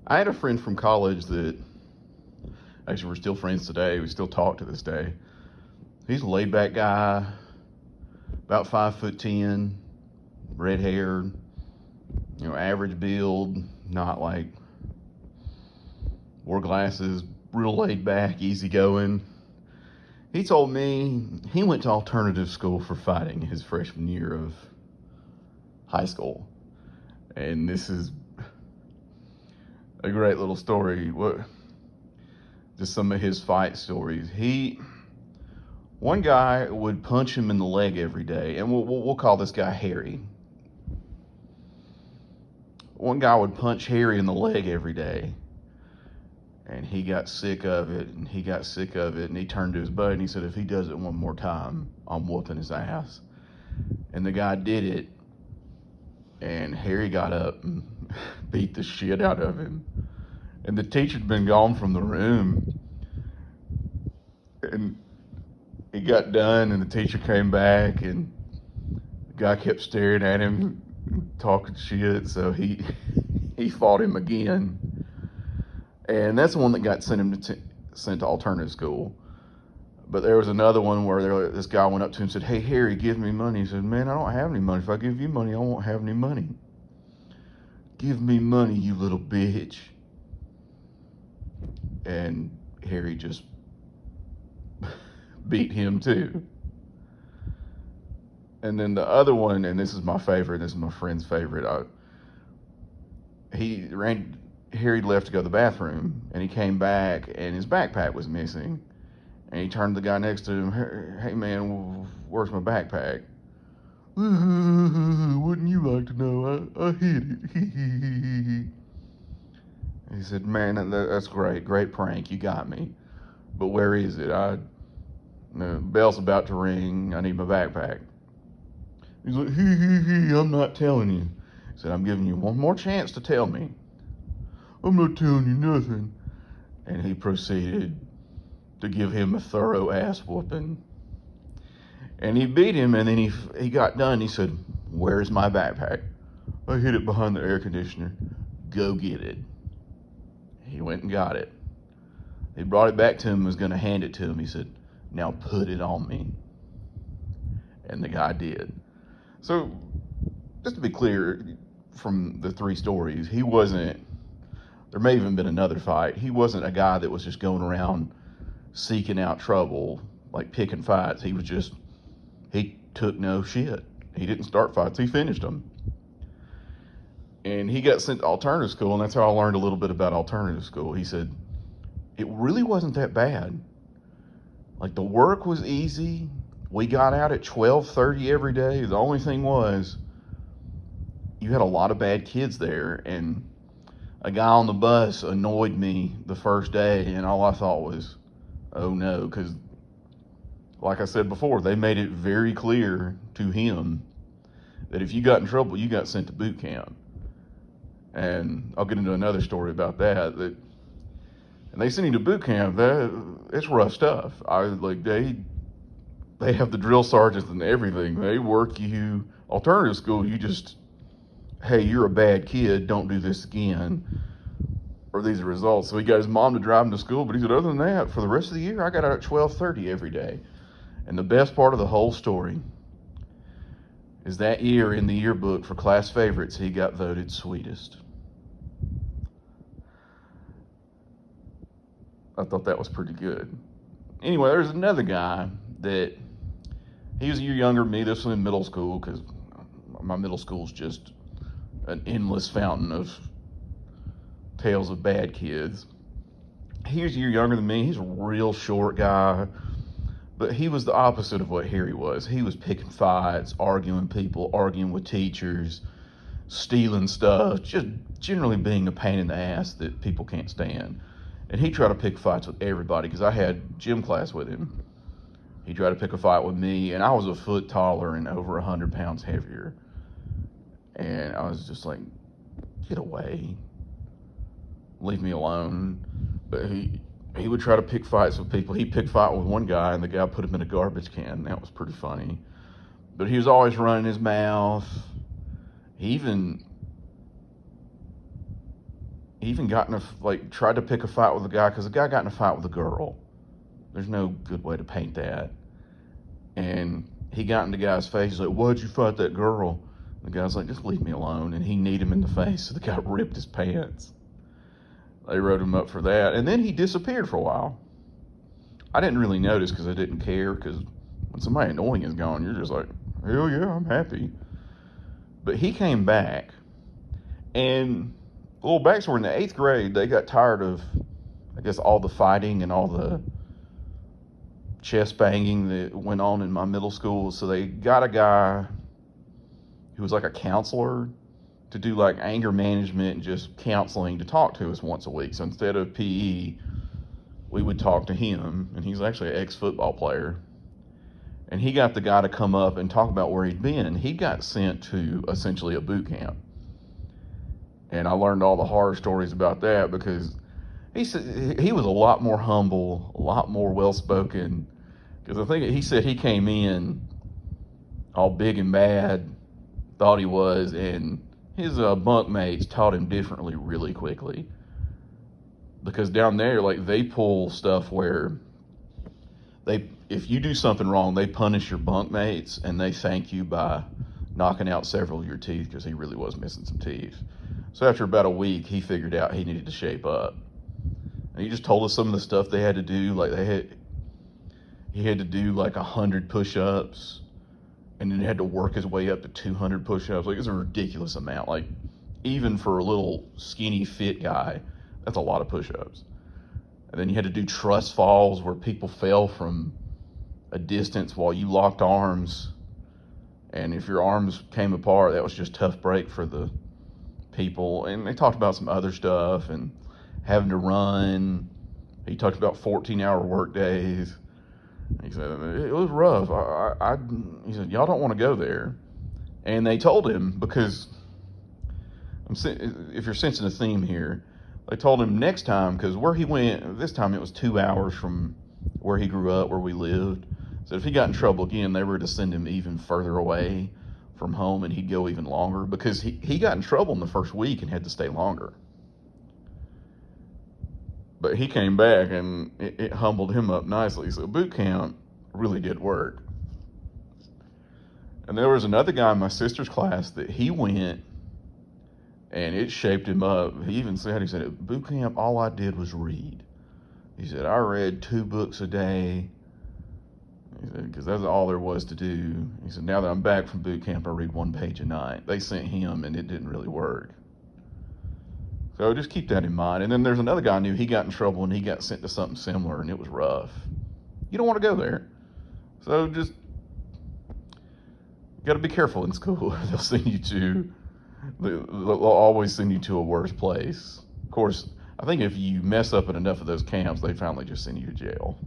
I had a friend from college that actually we're still friends today. We still talk to this day. He's a laid back guy, about 5'10", red hair, average build, not like wore glasses, real laid back, easy going. He told me he went to alternative school for fighting his freshman year of high school. And this is a great little story. Just some of his fight stories. One guy would punch him in the leg every day, and we'll call this guy Harry. One guy would punch Harry in the leg every day, and he got sick of it, and he turned to his buddy and he said, if he does it one more time, I'm whooping his ass. And the guy did it, and Harry got up and beat the shit out of him. And the teacher'd been gone from the room, and he got done, and the teacher came back, and the guy kept staring at him, talking shit, so he fought him again. And that's the one that got sent to alternative school. But there was another one where this guy went up to him and said, hey, Harry, give me money. He said, man, I don't have any money. If I give you money, I won't have any money. Give me money, you little bitch. And Harry just beat him too. And then the other one, and this is my favorite, this is my friend's favorite. Harry left to go to the bathroom, and he came back, and his backpack was missing. And he turned to the guy next to him, hey man, where's my backpack? Wouldn't you like to know? I hid it. He said, man, that's great prank, you got me. But where is it? The bell's about to ring, I need my backpack. He's like, I'm not telling you. He said, I'm giving you one more chance to tell me. I'm not telling you nothing. And he proceeded to give him a thorough ass whooping. And he beat him, and then he got done. He said, where's my backpack? I hid it behind the air conditioner. Go get it. He went and got it. He brought it back to him and was going to hand it to him. He said, now put it on me. And the guy did. So, just to be clear, from the three stories, there may have even been another fight. He wasn't a guy that was just going around seeking out trouble, like picking fights. He took no shit. He didn't start fights, he finished them. And he got sent to alternative school, and that's how I learned a little bit about alternative school. He said, it really wasn't that bad. Like, the work was easy. We got out at 12:30 every day. The only thing was, you had a lot of bad kids there, and a guy on the bus annoyed me the first day, and all I thought was, oh no, because like I said before, they made it very clear to him that if you got in trouble, you got sent to boot camp. And I'll get into another story about that. And they send you to boot camp. It's rough stuff. They have the drill sergeants and everything. They work you. Alternative school, hey, you're a bad kid. Don't do this again. Or these are results. So he got his mom to drive him to school. But he said, other than that, for the rest of the year, I got out at 12:30 every day. And the best part of the whole story is that year in the yearbook for class favorites, he got voted sweetest. I thought that was pretty good. Anyway, there's another guy that he was a year younger than me. This was in middle school, because my middle school's just an endless fountain of tales of bad kids. He was a year younger than me. He's a real short guy, but he was the opposite of what Harry was. He was picking fights, arguing people, arguing with teachers, stealing stuff, just generally being a pain in the ass that people can't stand. And he tried to pick fights with everybody, because I had gym class with him. He tried to pick a fight with me, and I was a foot taller and over 100 pounds heavier. And I was just like, get away. Leave me alone. But he would try to pick fights with people. He picked a fight with one guy, and the guy put him in a garbage can. That was pretty funny. But he was always running his mouth. He he even got in tried to pick a fight with a guy because the guy got in a fight with a girl. There's no good way to paint that. And he got in the guy's face. He's like, "Why'd you fight that girl?" The guy's like, "Just leave me alone." And he kneed him in the face, so the guy ripped his pants. They wrote him up for that. And then he disappeared for a while. I didn't really notice because I didn't care, because when somebody annoying is gone, you're just like, hell yeah, I'm happy. But he came back, and a little backstory, in the 8th grade, they got tired of, I guess, all the fighting and all the chest banging that went on in my middle school. So they got a guy who was like a counselor to do like anger management and just counseling to talk to us once a week. So instead of PE, we would talk to him, and he's actually an ex-football player. And he got the guy to come up and talk about where he'd been. He got sent to essentially a boot camp. And I learned all the horror stories about that, because he said he was a lot more humble, a lot more well-spoken. Because I think he said he came in all big and bad, thought he was, and his bunk mates taught him differently really quickly. Because down there, like, they pull stuff where if you do something wrong, they punish your bunk mates, and they thank you by knocking out several of your teeth, because he really was missing some teeth. So after about a week, he figured out he needed to shape up. And he just told us some of the stuff they had to do. Like, he had to do like 100 push-ups, and then he had to work his way up to 200 push-ups. Like, it's a ridiculous amount. Like, even for a little skinny fit guy, that's a lot of push-ups. And then you had to do trust falls where people fell from a distance while you locked arms. And if your arms came apart, that was just tough break for the people. And they talked about some other stuff and having to run. He talked about 14-hour work days. He said, it was rough. He said, y'all don't want to go there. And they told him, because if you're sensing a theme here, they told him next time, because where he went, this time it was 2 hours from where he grew up, where we lived. So if he got in trouble again, they were to send him even further away from home, and he'd go even longer, because he got in trouble in the first week and had to stay longer. But he came back, and it humbled him up nicely. So boot camp really did work. And there was another guy in my sister's class that he went, and it shaped him up. He said, at boot camp, all I did was read. He said, I read 2 books a day. He said, because that's all there was to do. He said, now that I'm back from boot camp, I read 1 page a night. They sent him, and it didn't really work. So just keep that in mind. And then there's another guy I knew, he got in trouble, and he got sent to something similar, and it was rough. You don't want to go there. So just got to be careful in school. They'll always send you to a worse place. Of course, I think if you mess up in enough of those camps, they finally just send you to jail.